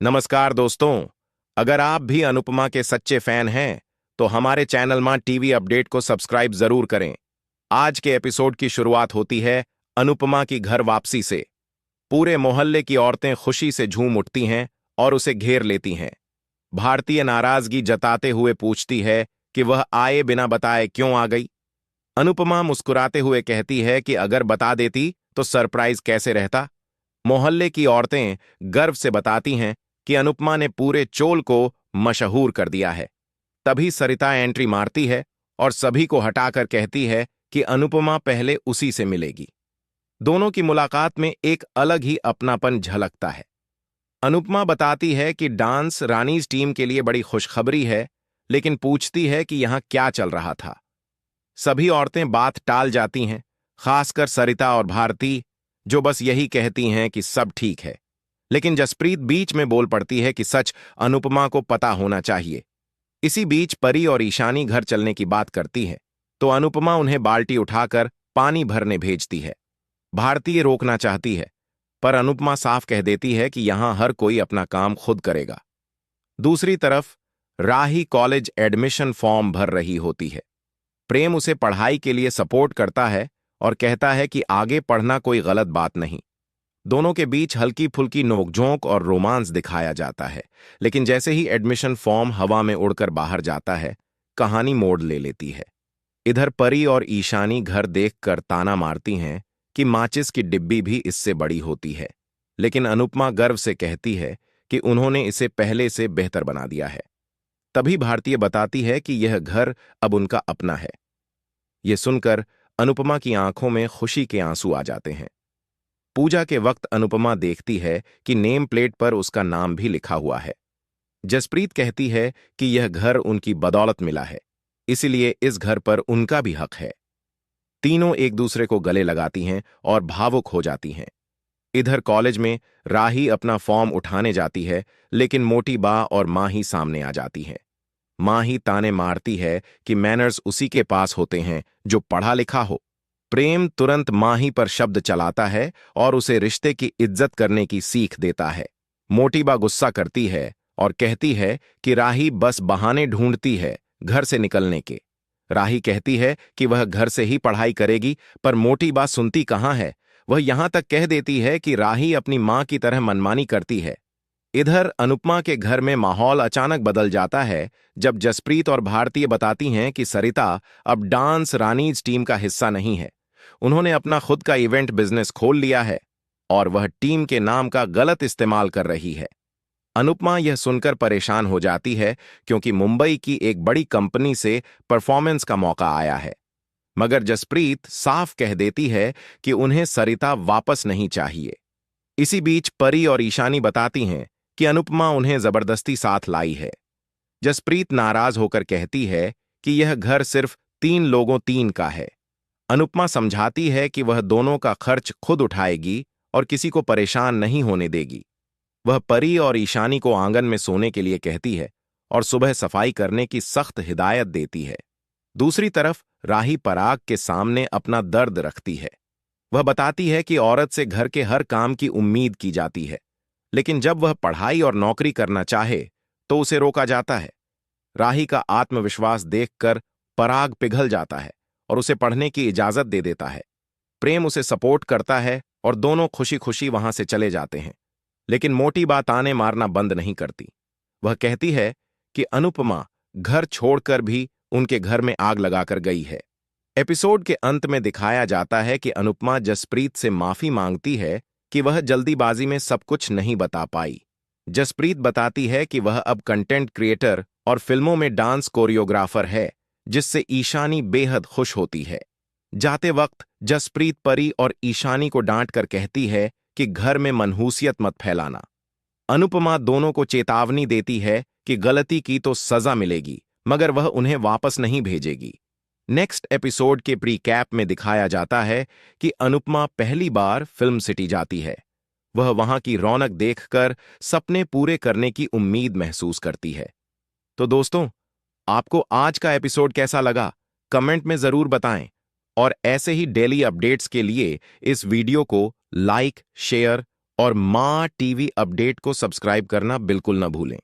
नमस्कार दोस्तों। अगर आप भी अनुपमा के सच्चे फैन हैं तो हमारे चैनल मां टीवी अपडेट को सब्सक्राइब जरूर करें। आज के एपिसोड की शुरुआत होती है अनुपमा की घर वापसी से। पूरे मोहल्ले की औरतें खुशी से झूम उठती हैं और उसे घेर लेती हैं। भारतीय नाराजगी जताते हुए पूछती है कि वह आए बिना बताए क्यों आ गई। अनुपमा मुस्कुराते हुए कहती है कि अगर बता देती तो सरप्राइज कैसे रहता। मोहल्ले की औरतें गर्व से बताती हैं कि अनुपमा ने पूरे चोल को मशहूर कर दिया है। तभी सरिता एंट्री मारती है और सभी को हटाकर कहती है कि अनुपमा पहले उसी से मिलेगी। दोनों की मुलाकात में एक अलग ही अपनापन झलकता है। अनुपमा बताती है कि डांस रानीज टीम के लिए बड़ी खुशखबरी है, लेकिन पूछती है कि यहां क्या चल रहा था। सभी औरतें बात टाल जाती हैं, खासकर सरिता और भारती, जो बस यही कहती हैं कि सब ठीक है। लेकिन जसप्रीत बीच में बोल पड़ती है कि सच अनुपमा को पता होना चाहिए। इसी बीच परी और ईशानी घर चलने की बात करती है तो अनुपमा उन्हें बाल्टी उठाकर पानी भरने भेजती है। भारती रोकना चाहती है, पर अनुपमा साफ कह देती है कि यहां हर कोई अपना काम खुद करेगा। दूसरी तरफ राही कॉलेज एडमिशन फॉर्म भर रही होती है। प्रेम उसे पढ़ाई के लिए सपोर्ट करता है और कहता है कि आगे पढ़ना कोई गलत बात नहीं। दोनों के बीच हल्की फुल्की नोकझोंक और रोमांस दिखाया जाता है, लेकिन जैसे ही एडमिशन फॉर्म हवा में उड़कर बाहर जाता है, कहानी मोड़ ले लेती है। इधर परी और ईशानी घर देखकर ताना मारती हैं कि माचिस की डिब्बी भी इससे बड़ी होती है, लेकिन अनुपमा गर्व से कहती है कि उन्होंने इसे पहले से बेहतर बना दिया है। तभी भारतीय बताती है कि यह घर अब उनका अपना है। यह सुनकर अनुपमा की आंखों में खुशी के आंसू आ जाते हैं। पूजा के वक्त अनुपमा देखती है कि नेम प्लेट पर उसका नाम भी लिखा हुआ है। जसप्रीत कहती है कि यह घर उनकी बदौलत मिला है, इसलिए इस घर पर उनका भी हक है। तीनों एक दूसरे को गले लगाती हैं और भावुक हो जाती हैं। इधर कॉलेज में राही अपना फॉर्म उठाने जाती है, लेकिन मोटी बा और मां ही सामने आ जाती है। मां ही ताने मारती है कि मैनर्स उसी के पास होते हैं जो पढ़ा लिखा हो। प्रेम तुरंत मां ही पर शब्द चलाता है और उसे रिश्ते की इज्जत करने की सीख देता है। मोटीबा गुस्सा करती है और कहती है कि राही बस बहाने ढूंढती है घर से निकलने के। राही कहती है कि वह घर से ही पढ़ाई करेगी, पर मोटीबा सुनती कहाँ है। वह यहां तक कह देती है कि राही अपनी मां की तरह मनमानी करती है। इधर अनुपमा के घर में माहौल अचानक बदल जाता है जब जसप्रीत और भारतीय बताती हैं कि सरिता अब डांस रानीज टीम का हिस्सा नहीं है। उन्होंने अपना खुद का इवेंट बिजनेस खोल लिया है और वह टीम के नाम का गलत इस्तेमाल कर रही है। अनुपमा यह सुनकर परेशान हो जाती है, क्योंकि मुंबई की एक बड़ी कंपनी से परफॉर्मेंस का मौका आया है। मगर जसप्रीत साफ कह देती है कि उन्हें सरिता वापस नहीं चाहिए। इसी बीच परी और ईशानी बताती हैं कि अनुपमा उन्हें जबरदस्ती साथ लाई है। जसप्रीत नाराज होकर कहती है कि यह घर सिर्फ 3 लोगों का है। अनुपमा समझाती है कि वह दोनों का खर्च खुद उठाएगी और किसी को परेशान नहीं होने देगी। वह परी और ईशानी को आंगन में सोने के लिए कहती है और सुबह सफाई करने की सख्त हिदायत देती है। दूसरी तरफ राही पराग के सामने अपना दर्द रखती है। वह बताती है कि औरत से घर के हर काम की उम्मीद की जाती है, लेकिन जब वह पढ़ाई और नौकरी करना चाहे तो उसे रोका जाता है। राही का आत्मविश्वास देखकर पराग पिघल जाता है और उसे पढ़ने की इजाजत दे देता है। प्रेम उसे सपोर्ट करता है और दोनों खुशी खुशी वहां से चले जाते हैं। लेकिन मोटी बात आने मारना बंद नहीं करती। वह कहती है कि अनुपमा घर छोड़कर भी उनके घर में आग लगाकर गई है। एपिसोड के अंत में दिखाया जाता है कि अनुपमा जसप्रीत से माफी मांगती है कि वह जल्दीबाजी में सब कुछ नहीं बता पाई। जसप्रीत बताती है कि वह अब कंटेंट क्रिएटर और फिल्मों में डांस कोरियोग्राफर है, जिससे ईशानी बेहद खुश होती है। जाते वक्त जसप्रीत परी और ईशानी को डांट कर कहती है कि घर में मनहूसियत मत फैलाना। अनुपमा दोनों को चेतावनी देती है कि गलती की तो सजा मिलेगी, मगर वह उन्हें वापस नहीं भेजेगी। नेक्स्ट एपिसोड के प्री कैप में दिखाया जाता है कि अनुपमा पहली बार फिल्म सिटी जाती है। वह वहां की रौनक देखकर सपने पूरे करने की उम्मीद महसूस करती है। तो दोस्तों, आपको आज का एपिसोड कैसा लगा, कमेंट में जरूर बताएं और ऐसे ही डेली अपडेट्स के लिए इस वीडियो को लाइक, शेयर और माँ टीवी अपडेट को सब्सक्राइब करना बिल्कुल ना भूलें।